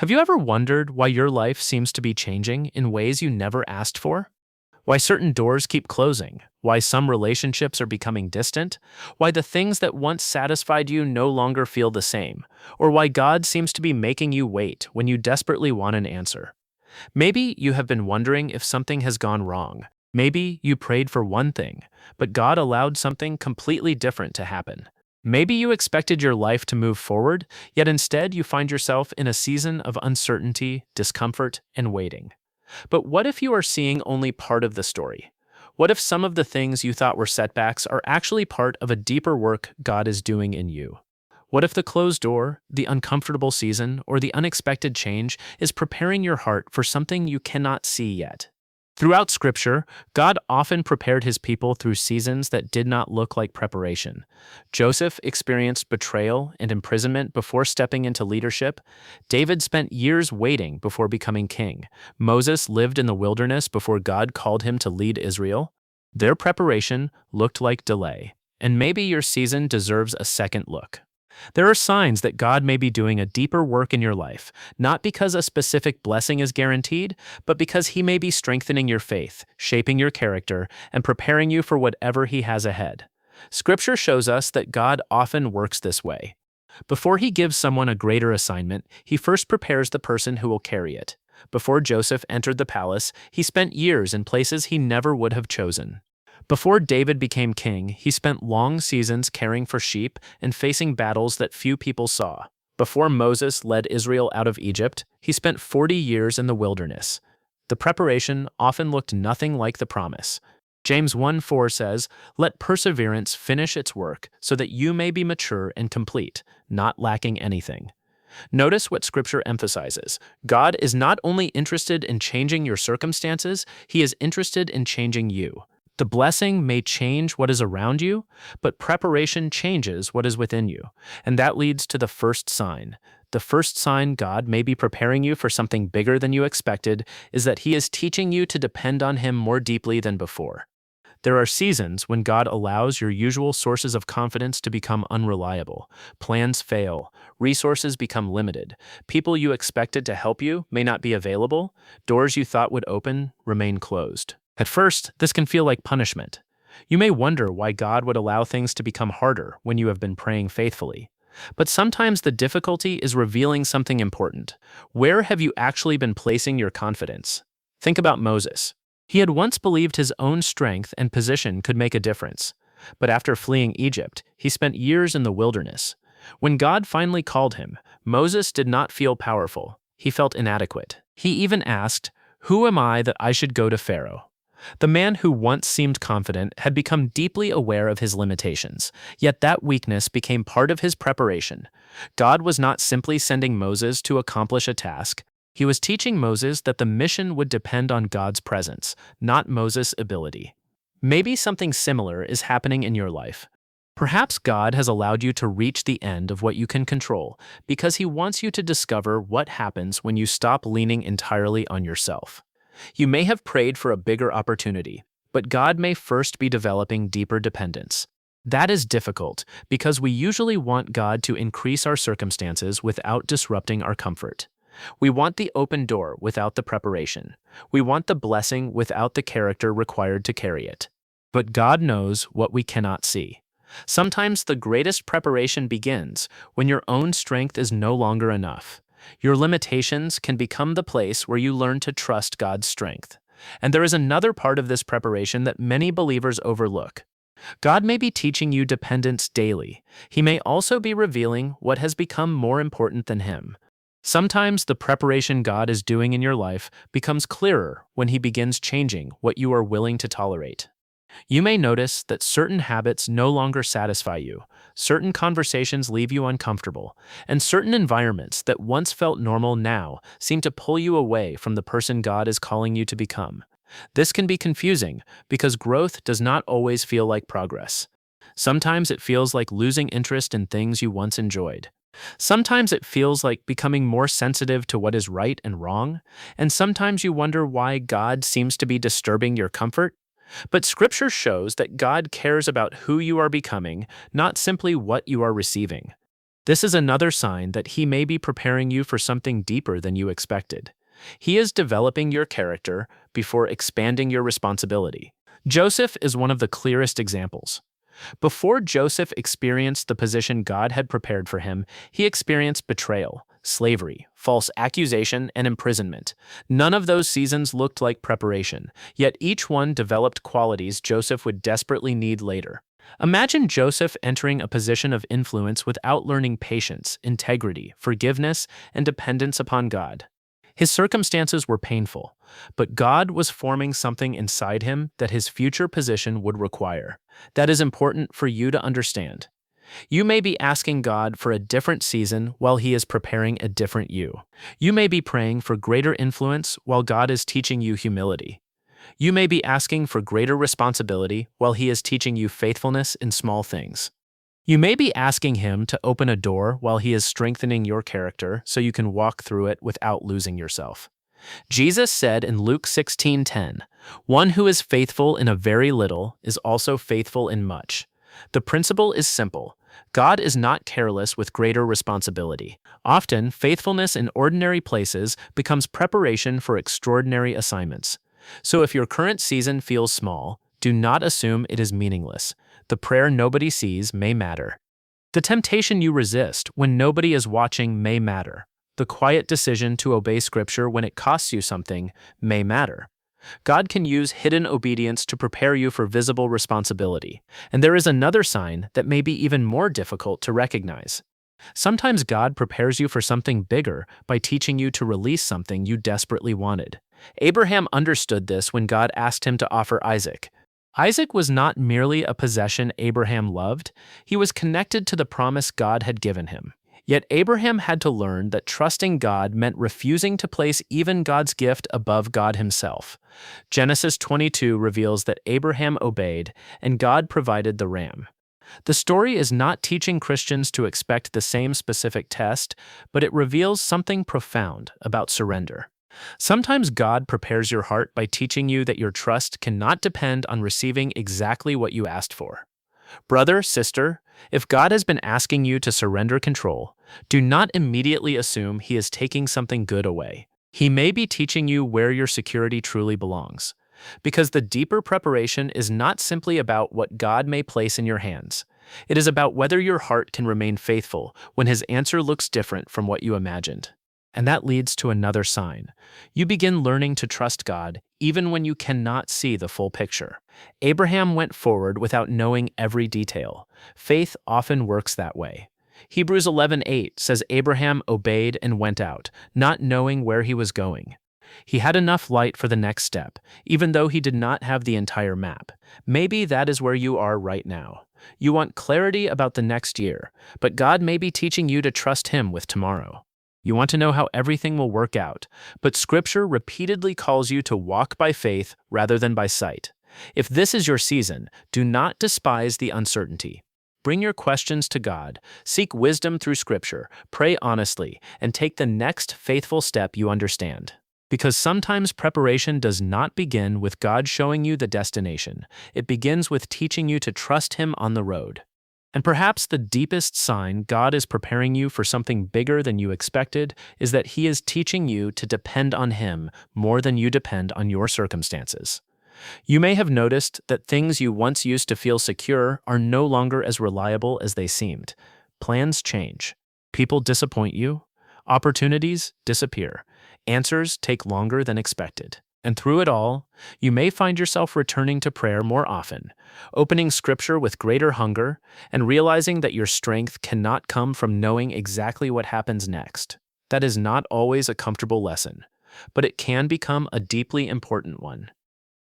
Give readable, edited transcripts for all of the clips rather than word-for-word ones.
Have you ever wondered why your life seems to be changing in ways you never asked for? Why certain doors keep closing? Why some relationships are becoming distant? Why the things that once satisfied you no longer feel the same? Or why God seems to be making you wait when you desperately want an answer? Maybe you have been wondering if something has gone wrong. Maybe you prayed for one thing, but God allowed something completely different to happen. Maybe you expected your life to move forward, yet instead you find yourself in a season of uncertainty, discomfort, and waiting. But what if you are seeing only part of the story? What if some of the things you thought were setbacks are actually part of a deeper work God is doing in you? What if the closed door, the uncomfortable season, or the unexpected change is preparing your heart for something you cannot see yet? Throughout Scripture, God often prepared his people through seasons that did not look like preparation. Joseph experienced betrayal and imprisonment before stepping into leadership. David spent years waiting before becoming king. Moses lived in the wilderness before God called him to lead Israel. Their preparation looked like delay, and maybe your season deserves a second look. There are signs that God may be doing a deeper work in your life, not because a specific blessing is guaranteed, but because he may be strengthening your faith, shaping your character, and preparing you for whatever he has ahead. Scripture shows us that God often works this way. Before he gives someone a greater assignment, he first prepares the person who will carry it. Before Joseph entered the palace, he spent years in places he never would have chosen. Before David became king, he spent long seasons caring for sheep and facing battles that few people saw. Before Moses led Israel out of Egypt, he spent 40 years in the wilderness. The preparation often looked nothing like the promise. James 1:4 says, "Let perseverance finish its work, so that you may be mature and complete, not lacking anything." Notice what Scripture emphasizes. God is not only interested in changing your circumstances, he is interested in changing you. The blessing may change what is around you, but preparation changes what is within you. And that leads to the first sign. The first sign God may be preparing you for something bigger than you expected is that he is teaching you to depend on him more deeply than before. There are seasons when God allows your usual sources of confidence to become unreliable. Plans fail, resources become limited, people you expected to help you may not be available, doors you thought would open remain closed. At first, this can feel like punishment. You may wonder why God would allow things to become harder when you have been praying faithfully. But sometimes the difficulty is revealing something important. Where have you actually been placing your confidence? Think about Moses. He had once believed his own strength and position could make a difference. But after fleeing Egypt, he spent years in the wilderness. When God finally called him, Moses did not feel powerful. He felt inadequate. He even asked, "Who am I that I should go to Pharaoh?" The man who once seemed confident had become deeply aware of his limitations, yet that weakness became part of his preparation. God was not simply sending Moses to accomplish a task. He was teaching Moses that the mission would depend on God's presence, not Moses' ability. Maybe something similar is happening in your life. Perhaps God has allowed you to reach the end of what you can control because he wants you to discover what happens when you stop leaning entirely on yourself. You may have prayed for a bigger opportunity, but God may first be developing deeper dependence. That is difficult because we usually want God to increase our circumstances without disrupting our comfort. We want the open door without the preparation. We want the blessing without the character required to carry it. But God knows what we cannot see. Sometimes the greatest preparation begins when your own strength is no longer enough. Your limitations can become the place where you learn to trust God's strength. And there is another part of this preparation that many believers overlook. God may be teaching you dependence daily. He may also be revealing what has become more important than him. Sometimes the preparation God is doing in your life becomes clearer when he begins changing what you are willing to tolerate. You may notice that certain habits no longer satisfy you, certain conversations leave you uncomfortable, and certain environments that once felt normal now seem to pull you away from the person God is calling you to become. This can be confusing because growth does not always feel like progress. Sometimes it feels like losing interest in things you once enjoyed. Sometimes it feels like becoming more sensitive to what is right and wrong, and sometimes you wonder why God seems to be disturbing your comfort. But Scripture shows that God cares about who you are becoming, not simply what you are receiving. This is another sign that he may be preparing you for something deeper than you expected. He is developing your character before expanding your responsibility. Joseph is one of the clearest examples. Before Joseph experienced the position God had prepared for him, he experienced betrayal, slavery, false accusation, and imprisonment. None of those seasons looked like preparation, yet each one developed qualities Joseph would desperately need later. Imagine Joseph entering a position of influence without learning patience, integrity, forgiveness, and dependence upon God. His circumstances were painful, but God was forming something inside him that his future position would require. That is important for you to understand. You may be asking God for a different season while He is preparing a different you. You may be praying for greater influence while God is teaching you humility. You may be asking for greater responsibility while He is teaching you faithfulness in small things. You may be asking Him to open a door while He is strengthening your character so you can walk through it without losing yourself. Jesus said in Luke 16:10, "One who is faithful in a very little is also faithful in much." The principle is simple. God is not careless with greater responsibility. Often, faithfulness in ordinary places becomes preparation for extraordinary assignments. So if your current season feels small, do not assume it is meaningless. The prayer nobody sees may matter. The temptation you resist when nobody is watching may matter. The quiet decision to obey Scripture when it costs you something may matter. God can use hidden obedience to prepare you for visible responsibility. And there is another sign that may be even more difficult to recognize. Sometimes God prepares you for something bigger by teaching you to release something you desperately wanted. Abraham understood this when God asked him to offer Isaac. Isaac was not merely a possession Abraham loved, he was connected to the promise God had given him. Yet Abraham had to learn that trusting God meant refusing to place even God's gift above God himself. Genesis 22 reveals that Abraham obeyed, and God provided the ram. The story is not teaching Christians to expect the same specific test, but it reveals something profound about surrender. Sometimes God prepares your heart by teaching you that your trust cannot depend on receiving exactly what you asked for. Brother, sister, if God has been asking you to surrender control, do not immediately assume He is taking something good away. He may be teaching you where your security truly belongs. Because the deeper preparation is not simply about what God may place in your hands. It is about whether your heart can remain faithful when His answer looks different from what you imagined. And that leads to another sign. You begin learning to trust God even when you cannot see the full picture. Abraham went forward without knowing every detail. Faith often works that way. Hebrews 11:8 says Abraham obeyed and went out, not knowing where he was going. He had enough light for the next step, even though he did not have the entire map. Maybe that is where you are right now. You want clarity about the next year, but God may be teaching you to trust Him with tomorrow. You want to know how everything will work out, but Scripture repeatedly calls you to walk by faith rather than by sight. If this is your season, do not despise the uncertainty. Bring your questions to God, seek wisdom through Scripture, pray honestly, and take the next faithful step you understand. Because sometimes preparation does not begin with God showing you the destination. It begins with teaching you to trust Him on the road. And perhaps the deepest sign God is preparing you for something bigger than you expected is that He is teaching you to depend on Him more than you depend on your circumstances. You may have noticed that things you once used to feel secure are no longer as reliable as they seemed. Plans change. People disappoint you. Opportunities disappear. Answers take longer than expected. And through it all, you may find yourself returning to prayer more often, opening Scripture with greater hunger, and realizing that your strength cannot come from knowing exactly what happens next. That is not always a comfortable lesson, but it can become a deeply important one.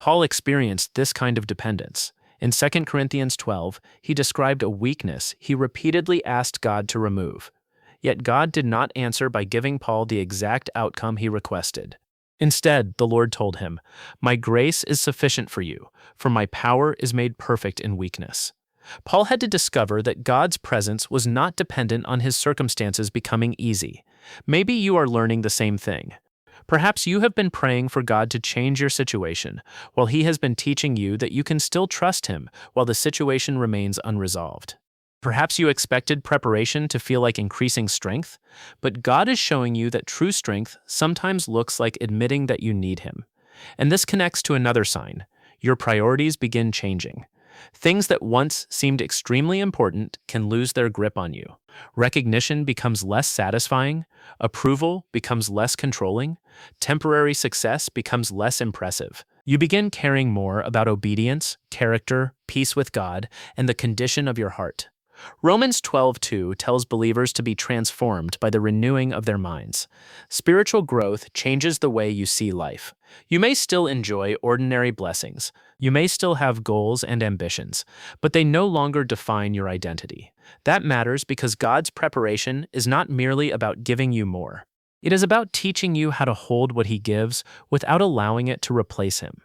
Paul experienced this kind of dependence. In 2 Corinthians 12, he described a weakness he repeatedly asked God to remove. Yet God did not answer by giving Paul the exact outcome he requested. Instead, the Lord told him, "My grace is sufficient for you, for my power is made perfect in weakness." Paul had to discover that God's presence was not dependent on his circumstances becoming easy. Maybe you are learning the same thing. Perhaps you have been praying for God to change your situation, while He has been teaching you that you can still trust Him while the situation remains unresolved. Perhaps you expected preparation to feel like increasing strength, but God is showing you that true strength sometimes looks like admitting that you need Him. And this connects to another sign. Your priorities begin changing. Things that once seemed extremely important can lose their grip on you. Recognition becomes less satisfying, approval becomes less controlling, temporary success becomes less impressive. You begin caring more about obedience, character, peace with God, and the condition of your heart. Romans 12:2 tells believers to be transformed by the renewing of their minds. Spiritual growth changes the way you see life. You may still enjoy ordinary blessings. You may still have goals and ambitions, but they no longer define your identity. That matters because God's preparation is not merely about giving you more. It is about teaching you how to hold what He gives without allowing it to replace Him.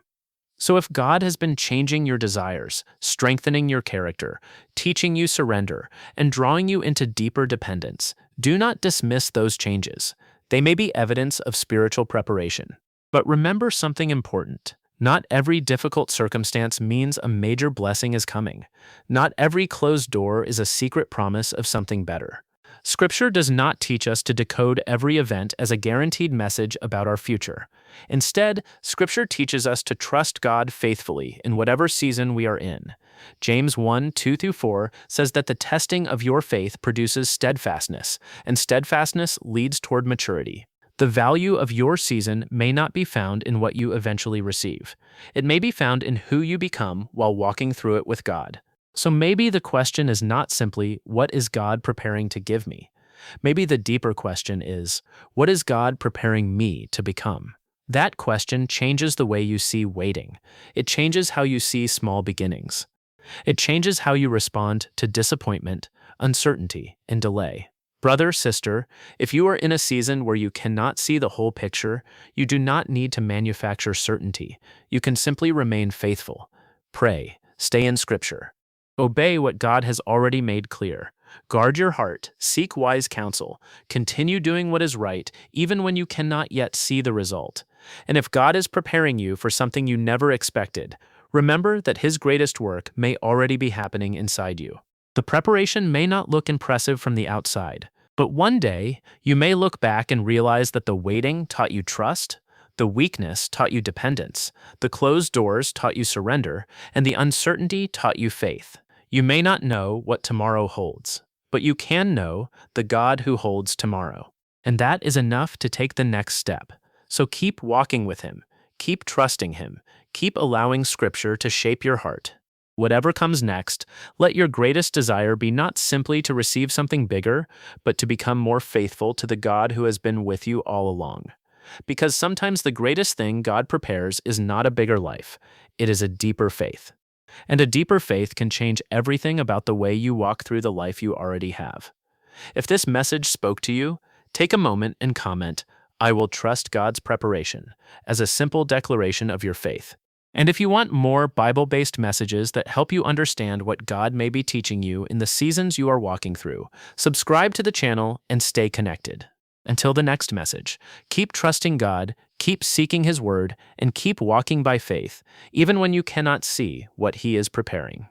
So if God has been changing your desires, strengthening your character, teaching you surrender, and drawing you into deeper dependence, do not dismiss those changes. They may be evidence of spiritual preparation. But remember something important. Not every difficult circumstance means a major blessing is coming. Not every closed door is a secret promise of something better. Scripture does not teach us to decode every event as a guaranteed message about our future. Instead, Scripture teaches us to trust God faithfully in whatever season we are in. James 1:2-4 says that the testing of your faith produces steadfastness, and steadfastness leads toward maturity. The value of your season may not be found in what you eventually receive. It may be found in who you become while walking through it with God. So maybe the question is not simply, what is God preparing to give me? Maybe the deeper question is, what is God preparing me to become? That question changes the way you see waiting. It changes how you see small beginnings. It changes how you respond to disappointment, uncertainty, and delay. Brother, sister, if you are in a season where you cannot see the whole picture, you do not need to manufacture certainty. You can simply remain faithful. Pray, stay in Scripture. Obey what God has already made clear. Guard your heart, seek wise counsel, continue doing what is right, even when you cannot yet see the result. And if God is preparing you for something you never expected, remember that His greatest work may already be happening inside you. The preparation may not look impressive from the outside, but one day you may look back and realize that the waiting taught you trust, the weakness taught you dependence, the closed doors taught you surrender, and the uncertainty taught you faith. You may not know what tomorrow holds, but you can know the God who holds tomorrow. And that is enough to take the next step. So keep walking with Him, keep trusting Him, keep allowing Scripture to shape your heart. Whatever comes next, let your greatest desire be not simply to receive something bigger, but to become more faithful to the God who has been with you all along. Because sometimes the greatest thing God prepares is not a bigger life, it is a deeper faith. And a deeper faith can change everything about the way you walk through the life you already have. If this message spoke to you, take a moment and comment, "I will trust God's preparation," as a simple declaration of your faith. And if you want more Bible-based messages that help you understand what God may be teaching you in the seasons you are walking through, subscribe to the channel and stay connected. Until the next message, keep trusting God, keep seeking His Word, and keep walking by faith, even when you cannot see what He is preparing.